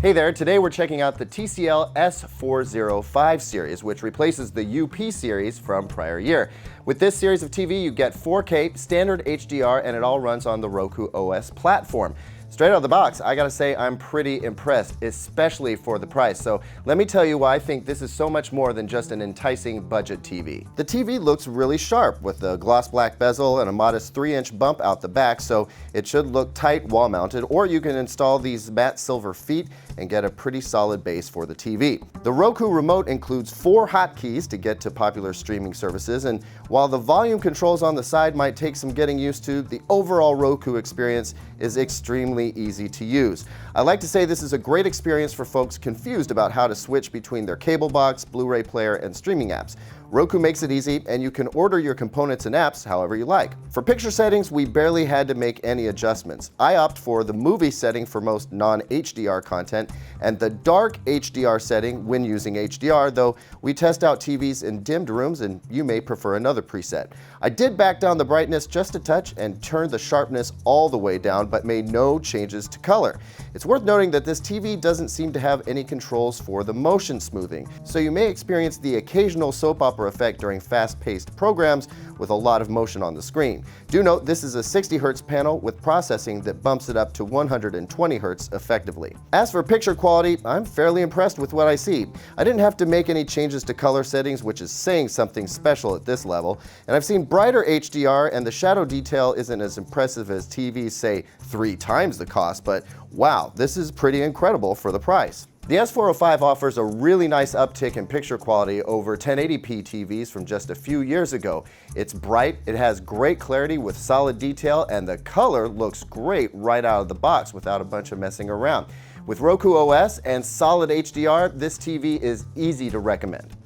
Hey there, today we're checking out the TCL S405 series, which replaces the UP series from prior year. With this series of TV, you get 4K, standard HDR, and it all runs on the Roku OS platform. Straight out of the box, I gotta say I'm pretty impressed, especially for the price. So let me tell you why I think this is so much more than just an enticing budget TV. The TV looks really sharp with a gloss black bezel and a modest 3-inch bump out the back, so it should look tight wall mounted, or you can install these matte silver feet and get a pretty solid base for the TV. The Roku remote includes 4 hotkeys to get to popular streaming services, and while the volume controls on the side might take some getting used to, the overall Roku experience is extremely easy to use. I like to say this is a great experience for folks confused about how to switch between their cable box, Blu-ray player, and streaming apps. Roku makes it easy, and you can order your components and apps however you like. For picture settings, we barely had to make any adjustments. I opt for the movie setting for most non-HDR content and the dark HDR setting when using HDR, though we test out TVs in dimmed rooms and you may prefer another preset. I did back down the brightness just a touch and turned the sharpness all the way down, but made no changes to color. It's worth noting that this TV doesn't seem to have any controls for the motion smoothing, so you may experience the occasional soap opera effect during fast-paced programs with a lot of motion on the screen. Do note this is a 60 Hz panel with processing that bumps it up to 120 Hz effectively. As for picture quality, I'm fairly impressed with what I see. I didn't have to make any changes to color settings, which is saying something special at this level, and I've seen brighter HDR and the shadow detail isn't as impressive as TVs, say 3 times the cost, but wow, this is pretty incredible for the price. The S405 offers a really nice uptick in picture quality over 1080p TVs from just a few years ago. It's bright, it has great clarity with solid detail, and the color looks great right out of the box without a bunch of messing around. With Roku OS and solid HDR, this TV is easy to recommend.